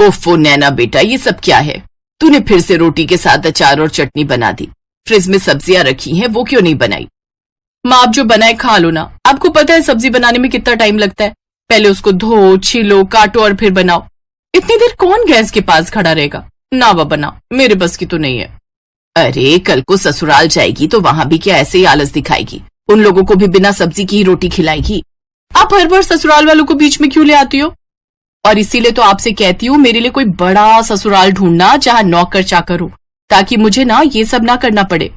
ओफो नैना बेटा, ये सब क्या है? तूने फिर से रोटी के साथ अचार और चटनी बना दी। फ्रिज में सब्जियां रखी हैं, वो क्यों नहीं बनाई? माँ, आप जो बनाए खा लो ना। आपको पता है सब्जी बनाने में कितना टाइम लगता है। पहले उसको धो, छीलो, काटो और फिर बनाओ। इतनी देर कौन गैस के पास खड़ा रहेगा? ना बना, मेरे बस की तो नहीं है। अरे कल को ससुराल जाएगी तो वहां भी क्या ऐसे ही आलस दिखाएगी? उन लोगों को भी बिना सब्जी की ही रोटी खिलाएगी? आप हर बार ससुराल वालों को बीच में क्यों ले आती हो? और इसीलिए तो आपसे कहती हूँ मेरे लिए कोई बड़ा ससुराल ढूंढना जहाँ नौकर चाकर हो, ताकि मुझे ना ये सब ना करना पड़े।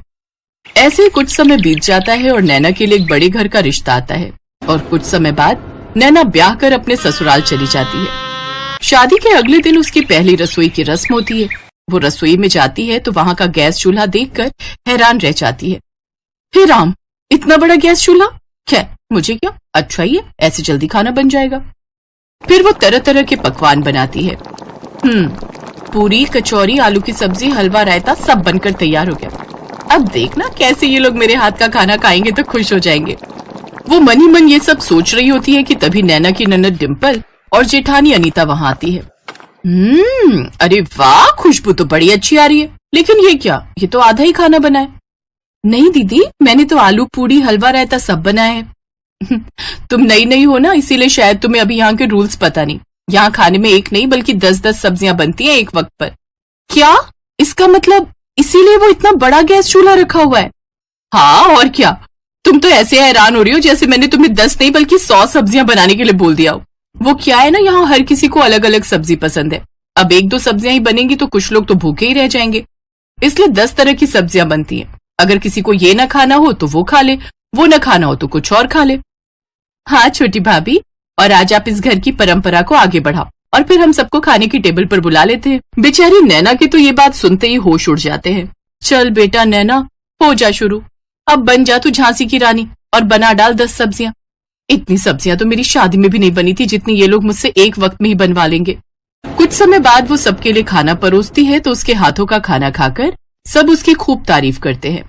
ऐसे ही कुछ समय बीत जाता है और नैना के लिए एक बड़े घर का रिश्ता आता है और कुछ समय बाद नैना ब्याह कर अपने ससुराल चली जाती है। शादी के अगले दिन उसकी पहली रसोई की रस्म होती है। वो रसोई में जाती है तो वहां का गैस चूल्हा देखकर हैरान रह जाती है। हे राम, इतना बड़ा गैस चूल्हा! खैर मुझे क्या, अच्छा ही है, ऐसे जल्दी खाना बन जाएगा। फिर वो तरह तरह के पकवान बनाती है। पूरी, कचौरी, आलू की सब्जी, हलवा, रायता सब बनकर तैयार हो गया। अब देखना कैसे ये लोग मेरे हाथ का खाना खाएंगे तो खुश हो जाएंगे। वो मन ही मन ये सब सोच रही होती है कि तभी नैना की ननद डिम्पल और जेठानी अनीता वहां आती है। अरे वाह, खुशबू तो बड़ी अच्छी आ रही है। लेकिन ये क्या, ये तो आधा ही खाना बना है। नहीं दीदी, मैंने तो आलू पूड़ी, हलवा, रायता सब बनाया है। तुम नई नई हो ना, इसीलिए शायद तुम्हें अभी यहाँ के रूल्स पता नहीं। यहाँ खाने में एक नहीं बल्कि 10-10 सब्जियां बनती हैं एक वक्त पर। क्या? इसका मतलब इसीलिए वो इतना बड़ा गैस चूल्हा रखा हुआ है? हाँ और क्या, तुम तो ऐसे हैरान हो रही हो जैसे मैंने तुम्हें 10 नहीं बल्कि 100 सब्जियां बनाने के लिए बोल दिया हो। वो क्या है ना, यहाँ हर किसी को अलग अलग सब्जी पसंद है। अब 1-2 सब्जियां ही बनेंगी तो कुछ लोग तो भूखे ही रह जाएंगे, इसलिए 10 तरह की सब्जियां बनती हैं। अगर किसी को ये ना खाना हो तो वो खा ले, वो ना खाना हो तो कुछ और खा ले। हाँ छोटी भाभी, और आज आप इस घर की परंपरा को आगे बढ़ाओ और फिर हम सबको खाने की टेबल पर बुला लेते हैं। बेचारी नैना की तो ये बात सुनते ही होश उड़ जाते हैं। चल बेटा नैना, हो जा शुरू। अब बन जा तू झांसी की रानी और बना डाल 10 सब्जियां। इतनी सब्जियां तो मेरी शादी में भी नहीं बनी थी जितनी ये लोग मुझसे एक वक्त में ही बनवा लेंगे। कुछ समय बाद वो सबके लिए खाना परोसती है तो उसके हाथों का खाना खाकर सब उसकी खूब तारीफ करते हैं।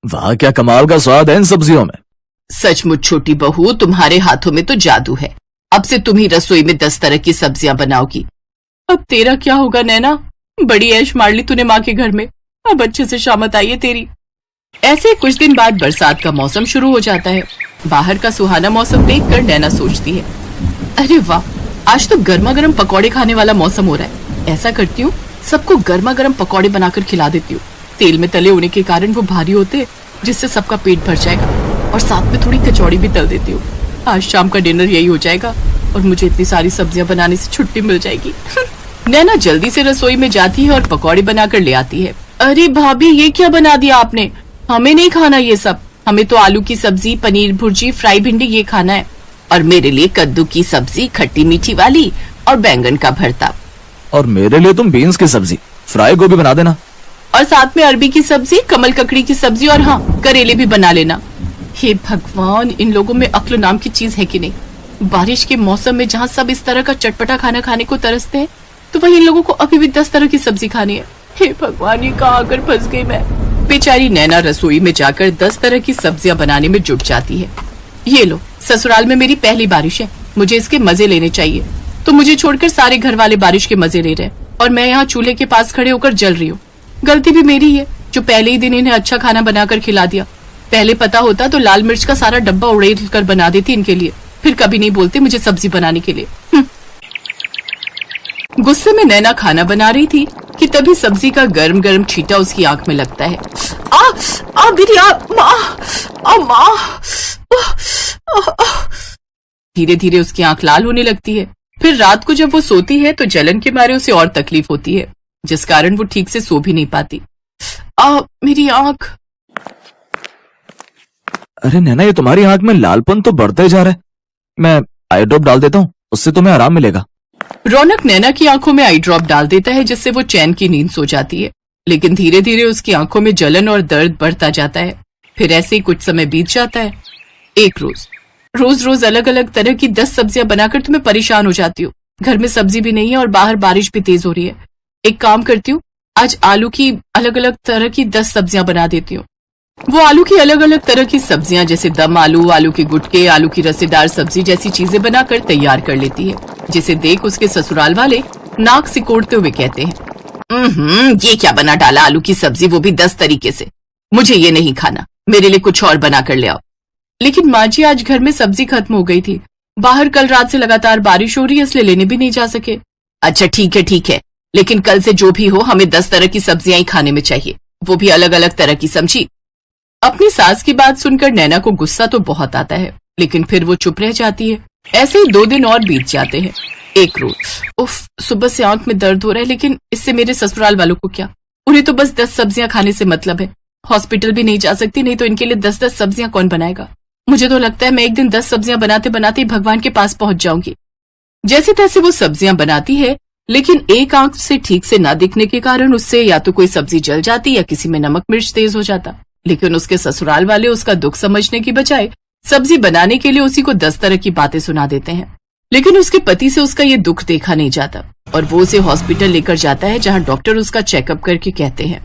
वाह, क्या कमाल का स्वाद है इन सब्जियों में। सचमुच छोटी बहू, तुम्हारे हाथों में तो जादू है। अब से तुम ही रसोई में 10 तरह की सब्जियां बनाओगी। अब तेरा क्या होगा नैना, बड़ी ऐश मार ली तूने माँ के घर में। अब अच्छे से शामत आई है तेरी। ऐसे कुछ दिन बाद बरसात का मौसम शुरू हो जाता है। बाहर का सुहाना मौसम देखकर नैना सोचती है, अरे वाह, आज तो गर्मा गर्म पकौड़े खाने वाला मौसम हो रहा है। ऐसा करती हूँ, सबको गर्मा गर्म पकौड़े बनाकर खिला देती हूँ। तेल में तले होने के कारण वो भारी होते, जिससे सबका पेट भर जाएगा। और साथ में थोड़ी कचौड़ी भी तल देती हूँ। आज शाम का डिनर यही हो जाएगा और मुझे इतनी सारी सब्जियां बनाने से छुट्टी मिल जाएगी। नैना जल्दी से रसोई में जाती है और पकौड़े बनाकर ले आती है। अरे भाभी, ये क्या बना दिया आपने? हमें नहीं खाना ये सब। हमें तो आलू की सब्जी, पनीर भुर्जी, फ्राई भिंडी ये खाना है। और मेरे लिए कद्दू की सब्जी, खट्टी मीठी वाली, और बैंगन का भरता। और मेरे लिए तुम बीन्स की सब्जी, फ्राई गोभी बना देना। और साथ में अरबी की सब्जी, कमल ककड़ी की सब्जी, और हाँ, करेले भी बना लेना। हे भगवान, इन लोगों में अक्ल नाम की चीज है कि नहीं। बारिश के मौसम में जहाँ सब इस तरह का चटपटा खाना खाने को तरसते हैं, तो वही इन लोगों को अभी भी 10 तरह की सब्जी खानी है। हे भगवान, ये कहाँ आकर फंस गई मैं। बेचारी नैना रसोई में जाकर 10 तरह की सब्जियां बनाने में जुट जाती है। ये लो, ससुराल में मेरी पहली बारिश है, मुझे इसके मजे लेने चाहिए। तो मुझे छोड़कर सारे घर वाले बारिश के मजे ले रहे हैं और मैं यहाँ चूल्हे के पास खड़े होकर जल रही हूँ। गलती भी मेरी है जो पहले ही दिन इन्हें अच्छा खाना बनाकर खिला दिया। पहले पता होता तो लाल मिर्च का सारा डब्बा उड़ेल कर बना देती इनके लिए, फिर कभी नहीं बोलते मुझे सब्जी बनाने के लिए। गुस्से में नैना खाना बना रही थी कि तभी सब्जी का गर्म गर्म छींटा उसकी आंख में लगता है। मेरी माँ। धीरे धीरे उसकी आंख लाल होने लगती है। फिर रात को जब वो सोती है तो जलन के मारे उसे और तकलीफ होती है, जिस कारण वो ठीक से सो भी नहीं पाती। मेरी आंख। अरे नैना, ये तुम्हारी आंख में लालपन तो बढ़ते जा रहा है। मैं आई ड्रॉप डाल देता हूँ, उससे तुम्हें आराम मिलेगा। रौनक नैना की आंखों में आई ड्रॉप डाल देता है, जिससे वो चैन की नींद सो जाती है। लेकिन धीरे धीरे उसकी आंखों में जलन और दर्द बढ़ता जाता है। फिर ऐसे ही कुछ समय बीत जाता है। एक रोज अलग अलग तरह की 10 सब्जियां बनाकर तुम्हें परेशान हो जाती हूँ। घर में सब्जी भी नहीं है और बाहर बारिश भी तेज हो रही है। एक काम करती हूँ, आज आलू की अलग अलग तरह की 10 सब्जियां बना देती हूँ। वो आलू की अलग अलग तरह की सब्जियां जैसे दम आलू, आलू के गुटके, आलू की रसेदार सब्जी जैसी चीजें बनाकर तैयार कर लेती है, जिसे देख उसके ससुराल वाले नाक सिकोड़ते हुए कहते हैं, ये क्या बना डाला आलू की सब्जी, वो भी 10 तरीके से। मुझे ये नहीं खाना, मेरे लिए कुछ और बना कर ले आओ। लेकिन माँ जी आज घर में सब्जी खत्म हो गई थी, बाहर कल रात से लगातार बारिश हो रही है, इसलिए लेने भी नहीं जा सके। अच्छा ठीक है, लेकिन कल से जो भी हो हमें 10 तरह की सब्जियां ही खाने में चाहिए, वो भी अलग अलग तरह की, समझी? अपनी सास की बात सुनकर नैना को गुस्सा तो बहुत आता है, लेकिन फिर वो चुप रह जाती है। ऐसे ही 2 दिन और बीत जाते हैं। एक रोज, उफ, सुबह से आंख में दर्द हो रहा है, लेकिन इससे मेरे ससुराल वालों को क्या, उन्हें तो बस 10 सब्जियां खाने से मतलब है। हॉस्पिटल भी नहीं जा सकती, नहीं तो इनके लिए 10-10 सब्जियां कौन बनाएगा। मुझे तो लगता है मैं एक दिन 10 सब्जियां बनाते बनाते भगवान के पास पहुंच जाऊंगी। जैसे तैसे वो सब्जियां बनाती है, लेकिन एक आंख से ठीक से ना दिखने के कारण उससे या तो कोई सब्जी जल जाती या किसी में नमक मिर्च तेज हो जाता। लेकिन उसके ससुराल वाले उसका दुख समझने की बजाय सब्जी बनाने के लिए उसी को 10 तरह की बातें सुना देते हैं। लेकिन उसके पति से उसका ये दुख देखा नहीं जाता और वो उसे हॉस्पिटल लेकर जाता है, जहां डॉक्टर उसका चेकअप करके कहते हैं,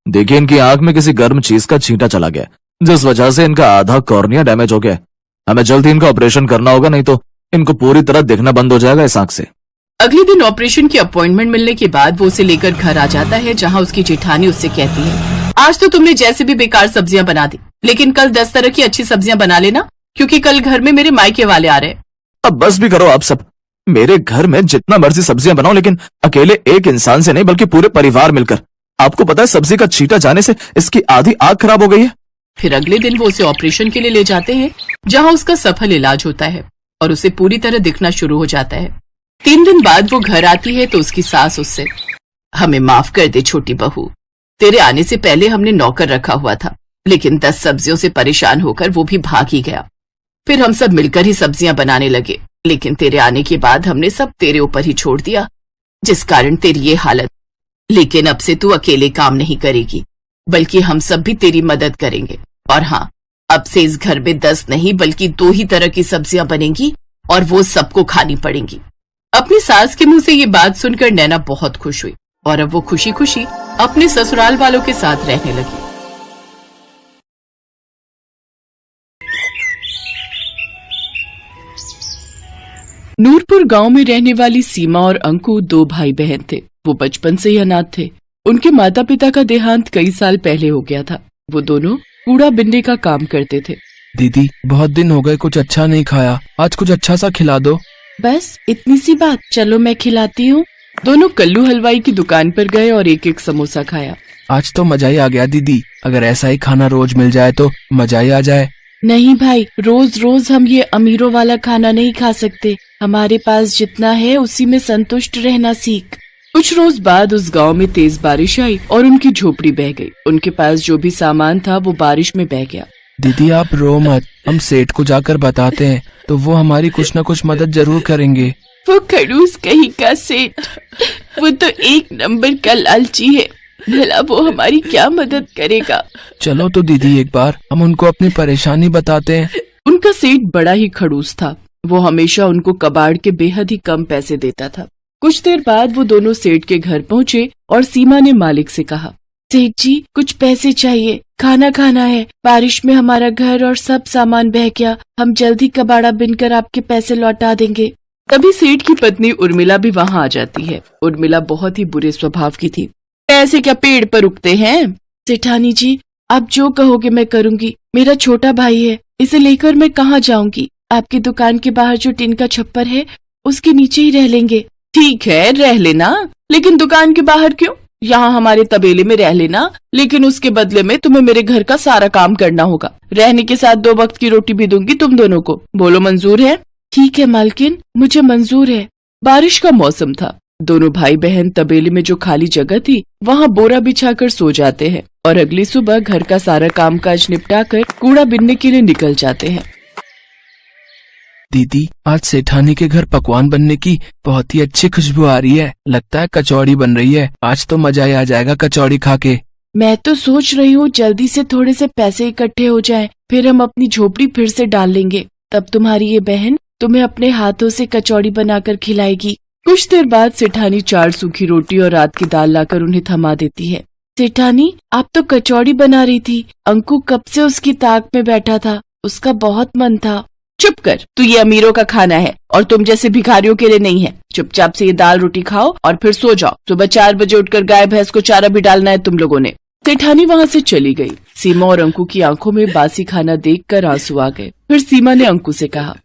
देखिए इनकी आंख में किसी गर्म चीज का छींटा चला गया, जिस वजह से इनका आधा कॉर्निया डैमेज हो गया। हमें जल्द ही इनका ऑपरेशन करना होगा, नहीं तो इनको पूरी तरह दिखना बंद हो जाएगा इस आंख से। अगले दिन ऑपरेशन की अपॉइंटमेंट मिलने के बाद वो उसे लेकर घर आ जाता है, जहां उसकी जेठानी उससे कहती है, आज तो तुमने जैसे भी बेकार सब्जियां बना दी, लेकिन कल 10 तरह की अच्छी सब्जियां बना लेना, क्योंकि कल घर में मेरे मायके वाले आ रहे हैं। अब बस भी करो आप सब, मेरे घर में जितना मर्जी सब्जियां बनाओ, लेकिन अकेले एक इंसान से नहीं बल्कि पूरे परिवार मिलकर। आपको पता है सब्जी का छींटा जाने से इसकी आधी आंख खराब हो गई है। फिर अगले दिन वो उसे ऑपरेशन के लिए ले जाते हैं, जहां उसका सफल इलाज होता है और उसे पूरी तरह दिखना शुरू हो जाता है। 3 दिन बाद वो घर आती है तो उसकी सास उससे, हमें माफ कर दे छोटी बहू, तेरे आने से पहले हमने नौकर रखा हुआ था, लेकिन 10 सब्जियों से परेशान होकर वो भी भाग ही गया। फिर हम सब मिलकर ही सब्जियां बनाने लगे, लेकिन तेरे आने के बाद हमने सब तेरे ऊपर ही छोड़ दिया, जिस कारण तेरी ये हालत। लेकिन अब से तू अकेले काम नहीं करेगी, बल्कि हम सब भी तेरी मदद करेंगे। और हाँ, अब से इस घर में 10 नहीं बल्कि 2 ही तरह की सब्जियां बनेंगी और वो सबको खानी पड़ेंगी। अपनी सास के मुंह से ये बात सुनकर नैना बहुत खुश हुई और अब वो खुशी खुशी अपने ससुराल वालों के साथ रहने लगी। नूरपुर गांव में रहने वाली सीमा और अंकु 2 भाई बहन थे। वो बचपन से ही अनाथ थे। उनके माता पिता का देहांत कई साल पहले हो गया था। वो दोनों कूड़ा बिनने का काम करते थे। दीदी, बहुत दिन हो गए, कुछ अच्छा नहीं खाया, आज कुछ अच्छा सा खिला दो। बस इतनी सी बात, चलो मैं खिलाती हूँ। दोनों कल्लू हलवाई की दुकान पर गए और एक एक समोसा खाया। आज तो मजा ही आ गया दीदी, अगर ऐसा ही खाना रोज मिल जाए तो मजा ही आ जाए। नहीं भाई, रोज रोज हम ये अमीरों वाला खाना नहीं खा सकते। हमारे पास जितना है उसी में संतुष्ट रहना सीख। कुछ रोज बाद उस गांव में तेज बारिश आई और उनकी झोपड़ी बह गई। उनके पास जो भी सामान था वो बारिश में बह गया। दीदी आप रो मत, हम सेठ को जाकर बताते हैं तो वो हमारी कुछ न कुछ मदद जरूर करेंगे। वो खड़ूस कहीं का सेठ, वो तो 1 नंबर का लालची है, भला वो हमारी क्या मदद करेगा। चलो तो दीदी एक बार हम उनको अपनी परेशानी बताते हैं। उनका सेठ बड़ा ही खड़ूस था। वो हमेशा उनको कबाड़ के बेहद ही कम पैसे देता था। कुछ देर बाद वो दोनों सेठ के घर पहुँचे और सीमा ने मालिक से कहा, सेठ जी कुछ पैसे चाहिए, खाना खाना है, बारिश में हमारा घर और सब सामान बह गया, हम जल्दी कबाड़ा बिनकर आपके पैसे लौटा देंगे। तभी सेठ की पत्नी उर्मिला भी वहाँ आ जाती है। उर्मिला बहुत ही बुरे स्वभाव की थी। पैसे क्या पेड़ पर उगते हैं? सेठानी जी आप जो कहोगे मैं करूँगी। मेरा छोटा भाई है, इसे लेकर मैं कहाँ जाऊँगी? आपकी दुकान के बाहर जो टीन का छप्पर है उसके नीचे ही रह लेंगे। ठीक है रह लेना, लेकिन दुकान के बाहर क्यों? यहाँ हमारे तबेले में रह लेना, लेकिन उसके बदले में तुम्हें मेरे घर का सारा काम करना होगा। रहने के साथ 2 वक्त की रोटी भी दूंगी तुम दोनों को। बोलो मंजूर है? ठीक है मालकिन, मुझे मंजूर है। बारिश का मौसम था। दोनों भाई बहन तबेले में जो खाली जगह थी वहाँ बोरा बिछाकर सो जाते हैं और अगली सुबह घर का सारा कामकाज निपटाकर कूड़ा बिनने के लिए निकल जाते हैं। दीदी आज सेठानी के घर पकवान बनने की बहुत ही अच्छी खुशबू आ रही है, लगता है कचौड़ी बन रही है। आज तो मजा ही आ जाएगा कचौड़ी खा के। मैं तो सोच रही हूँ जल्दी से थोड़े से पैसे इकट्ठे हो जाएं, फिर हम अपनी झोपड़ी फिर से डाल लेंगे। तब तुम्हारी ये बहन तुम्हें अपने हाथों से कचौड़ी बनाकर खिलाएगी। कुछ देर बाद सेठानी 4 सूखी रोटी और रात की दाल लाकर उन्हें थमा देती है। सेठानी आप तो कचौड़ी बना रही थी, अंकु कब से उसकी ताक में बैठा था, उसका बहुत मन था। चुप कर, तू ये अमीरों का खाना है और तुम जैसे भिखारियों के लिए नहीं है। चुपचाप से ये दाल रोटी खाओ और फिर सो जाओ। सुबह 4 बजे उठकर गाय भैंस को चारा भी डालना है तुम लोगों ने। सेठानी वहाँ से चली गई। सीमा और अंकु की आंखों में बासी खाना देखकर आंसू आ गए। फिर सीमा ने अंकु से कहा,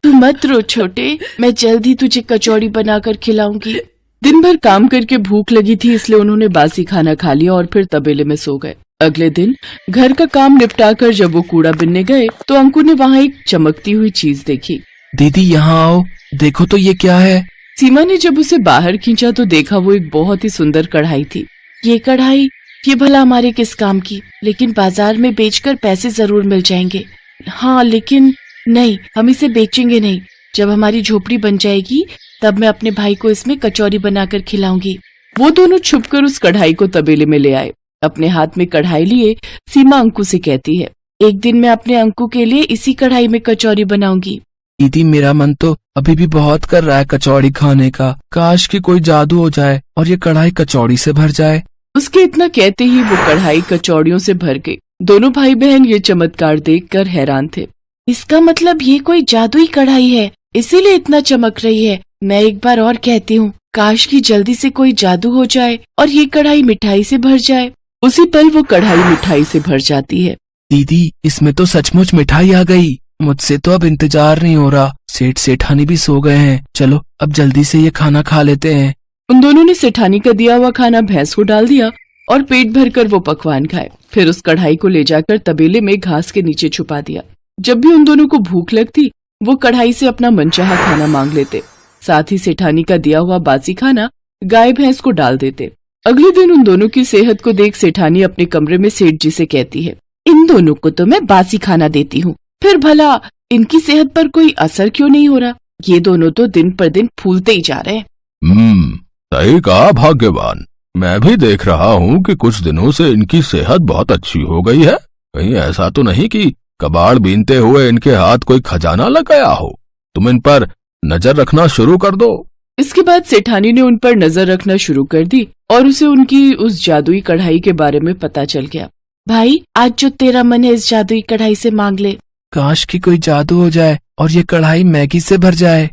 तू मत रो छोटे, मैं जल्द ही तुझे कचौड़ी बनाकर खिलाऊंगी। दिन भर काम करके भूख लगी थी, इसलिए उन्होंने बासी खाना खा लिया और फिर तबेले में सो गए। अगले दिन घर का काम निपटाकर जब वो कूड़ा बिनने गए तो अंकु ने वहाँ एक चमकती हुई चीज देखी। दीदी यहाँ आओ, देखो तो ये क्या है। सीमा ने जब उसे बाहर खींचा तो देखा वो एक बहुत ही सुंदर कढ़ाई थी। ये कढ़ाई, ये भला हमारे किस काम की, लेकिन बाजार में बेचकर पैसे जरूर मिल जाएंगे। हाँ लेकिन नहीं, हम इसे बेचेंगे नहीं। जब हमारी झोपड़ी बन जाएगी तब मैं अपने भाई को इसमें कचौरी बनाकर खिलाऊंगी। वो दोनों छुपकर उस कढ़ाई को तबेले में ले आए। अपने हाथ में कढ़ाई लिए सीमा अंकु से कहती है, एक दिन मैं अपने अंकु के लिए इसी कढ़ाई में कचौरी बनाऊंगी। दीदी मेरा मन तो अभी भी बहुत कर रहा है कचौड़ी खाने का। काश कि कोई जादू हो जाए और ये कढ़ाई कचौड़ी से भर जाए। उसके इतना कहते ही वो कढ़ाई कचौड़ियों से भर गई। दोनों भाई बहन ये चमत्कार देखकर हैरान थे। इसका मतलब ये कोई जादुई कढ़ाई है, इसीलिए इतना चमक रही है। मैं एक बार और कहती हूँ, काश कि जल्दी से कोई जादू हो जाए और ये कढ़ाई मिठाई से भर जाए। उसी पल वो कढ़ाई मिठाई से भर जाती है। दीदी इसमें तो सचमुच मिठाई आ गई। मुझसे तो अब इंतजार नहीं हो रहा। सेठ सेठानी भी सो गए हैं। चलो अब जल्दी से ये खाना खा लेते हैं। उन दोनों ने सेठानी का दिया हुआ खाना भैंस को डाल दिया और पेट भरकर वो पकवान खाए। फिर उस कढ़ाई को ले जाकर तबेले में घास के नीचे छुपा दिया। जब भी उन दोनों को भूख लगती वो कढ़ाई से अपना मनचाहा खाना मांग लेते। साथ ही सेठानी का दिया हुआ बासी खाना गाय भैंस को डाल देते। अगले दिन उन दोनों की सेहत को देख सेठानी अपने कमरे में सेठ जी से कहती है, इन दोनों को तो मैं बासी खाना देती हूँ, फिर भला इनकी सेहत पर कोई असर क्यों नहीं हो रहा। ये दोनों तो दिन पर दिन फूलते ही जा रहे हैं। सही कहा भाग्यवान। मैं भी देख रहा हूँ कि कुछ दिनों से इनकी सेहत बहुत अच्छी हो गई है। कहीं ऐसा तो नहीं कि कबाड़ बीनते हुए इनके हाथ कोई खजाना लग गया हो। तुम इन पर नजर रखना शुरू कर दो। इसके बाद सेठानी ने उन पर नजर रखना शुरू कर दी और उसे उनकी उस जादुई कढ़ाई के बारे में पता चल गया। भाई आज जो तेरा मन है इस जादुई कढ़ाई से मांग ले। काश कि कोई जादू हो जाए और ये कढ़ाई मैगी से भर जाए।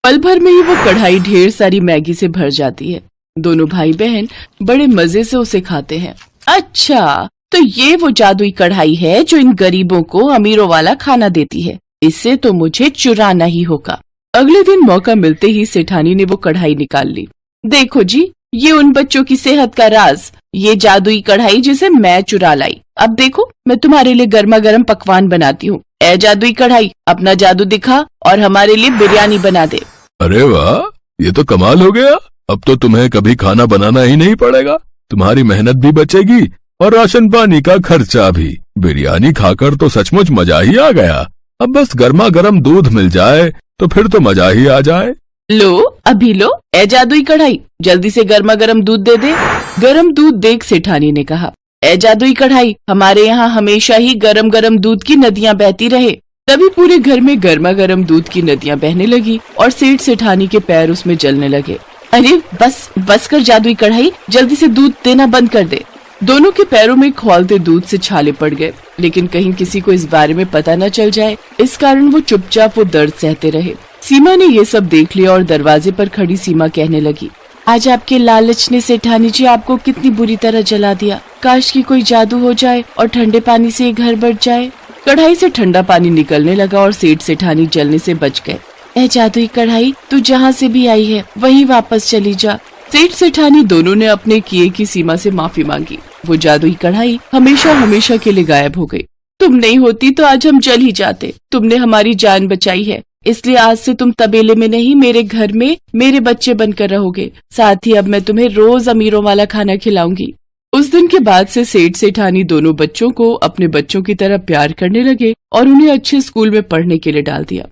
पल भर में ही वो कढ़ाई ढेर सारी मैगी से भर जाती है। दोनों भाई बहन बड़े मजे से उसे खाते हैं। अच्छा, तो ये वो जादुई कढ़ाई है जो इन गरीबों को अमीरों वाला खाना देती है। इससे तो मुझे चुराना ही होगा। अगले दिन मौका मिलते ही सेठानी ने वो कढ़ाई निकाल ली। देखो जी, ये उन बच्चों की सेहत का राज, ये जादुई कढ़ाई जिसे मैं चुरा लाई। अब देखो मैं तुम्हारे लिए गर्मा गर्म पकवान बनाती हूँ। ए जादुई कढ़ाई, अपना जादू दिखा और हमारे लिए बिरयानी बना दे। अरे वाह, ये तो कमाल हो गया। अब तो तुम्हें कभी खाना बनाना ही नहीं पड़ेगा। तुम्हारी मेहनत भी बचेगी और राशन पानी का खर्चा भी। बिरयानी खाकर तो सचमुच मजा ही आ गया। अब बस गर्मा गर्म दूध मिल जाए तो फिर तो मजा ही आ जाए। लो अभी लो, ए जादुई कढ़ाई, जल्दी से गर्मा गर्म दूध दे दे। गर्म दूध देख सेठानी ने कहा, ए जादुई कढ़ाई, हमारे यहाँ हमेशा ही गरम गरम दूध की नदियाँ बहती रहे। तभी पूरे घर में गर्मा गर्म दूध की नदियाँ बहने लगी और सेठ सेठानी के पैर उसमें जलने लगे। अरे बस कर जादुई कढ़ाई, जल्दी से दूध देना बंद कर दे। दोनों के पैरों में खौलते दूध से छाले पड़ गए, लेकिन कहीं किसी को इस बारे में पता न चल जाए, इस कारण वो चुपचाप वो दर्द सहते रहे। सीमा ने ये सब देख लिया और दरवाजे पर खड़ी सीमा कहने लगी, आज आपके लालच ने सेठानी जी आपको कितनी बुरी तरह जला दिया। काश की कोई जादू हो जाए और ठंडे पानी से ये घर बच जाए। कढ़ाई से ठंडा पानी निकलने लगा और सेठ सेठानी जलने से बच गए। ए जादुई कढ़ाई, तू जहाँ से भी आई है वहीं वापस चली जा। सेठ सेठानी दोनों ने अपने किए की सीमा से माफी मांगी। वो जादुई कढ़ाई हमेशा हमेशा के लिए गायब हो गई। तुम नहीं होती तो आज हम जल ही जाते। तुमने हमारी जान बचाई है, इसलिए आज से तुम तबेले में नहीं, मेरे घर में मेरे बच्चे बनकर रहोगे। साथ ही अब मैं तुम्हें रोज अमीरों वाला खाना खिलाऊंगी। उस दिन के बाद से सेठ सेठानी दोनों बच्चों को अपने बच्चों की तरह प्यार करने लगे और उन्हें अच्छे स्कूल में पढ़ने के लिए डाल दिया।